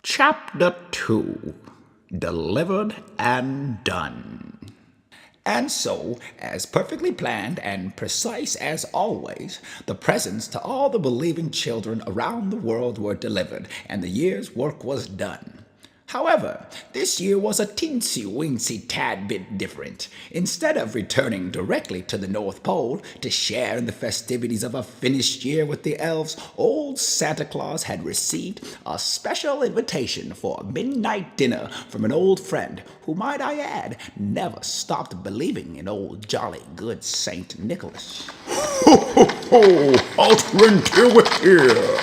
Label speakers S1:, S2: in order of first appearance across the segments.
S1: Chapter 2 Delivered and Done. And so, as perfectly planned and precise as always, the presents to all the believing children around the world were delivered, and the year's work was done. However, this year was a teensy-weensy tad bit different. Instead of returning directly to the North Pole to share in the festivities of a finished year with the elves, old Santa Claus had received a special invitation for a midnight dinner from an old friend who, might I add, never stopped believing in old jolly good Saint Nicholas.
S2: Ho, ho, ho! Alt reindeer, we're here!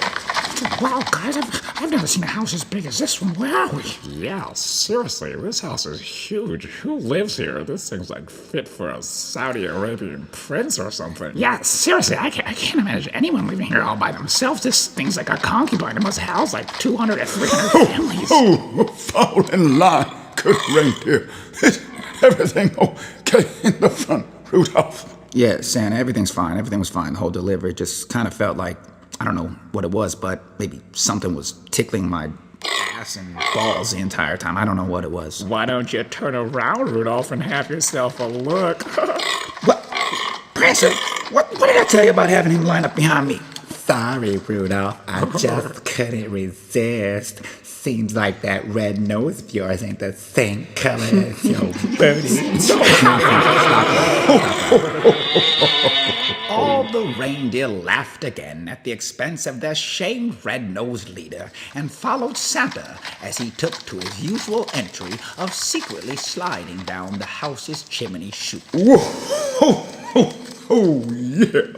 S3: Wow, guys, I've never seen a house as big as this one. Where are we?
S4: Yeah, seriously, this house is huge. Who lives here? This thing's like fit for a Saudi Arabian prince or something.
S3: Yeah, seriously, I can't imagine anyone living here all by themselves. This thing's like a concubine. It must house like 200 or 300 families.
S2: Oh, fall in line, good reindeer. Is everything okay in the front, Rudolph?
S1: Yeah, Santa, everything's fine. Everything was fine. The whole delivery just kind of felt like, I don't know what it was, but maybe something was tickling my ass and balls the entire time. I don't know what it was.
S4: Why don't you turn around, Rudolph, and have yourself a look?
S1: What? Prancer, what did I tell you about having him line up behind me?
S5: Sorry, Rudolph. I just couldn't resist. Seems like that red nose of yours ain't the same color as your booty.
S1: All the reindeer laughed again at the expense of their shamed red-nosed leader and followed Santa as he took to his usual entry of secretly sliding down the house's chimney chute.
S2: Whoa, ho, ho, ho, yeah.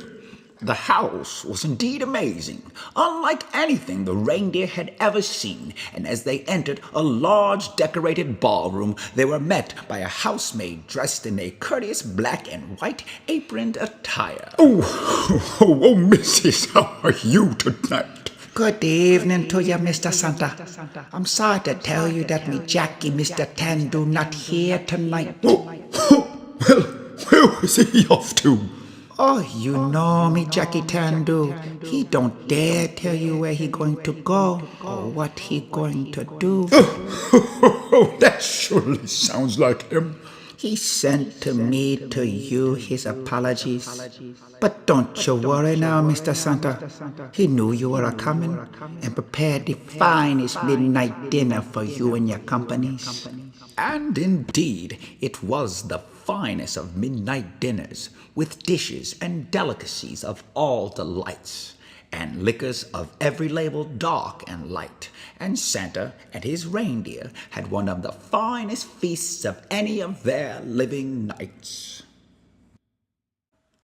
S1: The house was indeed amazing, unlike anything the reindeer had ever seen, and as they entered a large decorated ballroom, they were met by a housemaid dressed in a courteous black and white aproned attire.
S2: Oh, missus, how are you tonight?
S5: Good evening to you, Mr. Santa. I'm sorry to tell you that me Jackie, Mr. Tandu, not here tonight.
S2: Well, where was he off to?
S5: Oh, you know me, Jackie Tandu. He don't dare tell you where he going to go or what he going to do.
S2: Oh, that surely sounds like him.
S5: He sent to me to you his apologies. But don't you worry now, Mr. Santa. He knew you were a-coming and prepared the finest midnight dinner for you and your companies.
S1: And indeed, it was the finest of midnight dinners, with dishes and delicacies of all delights, and liquors of every label dark and light, and Santa and his reindeer had one of the finest feasts of any of their living knights.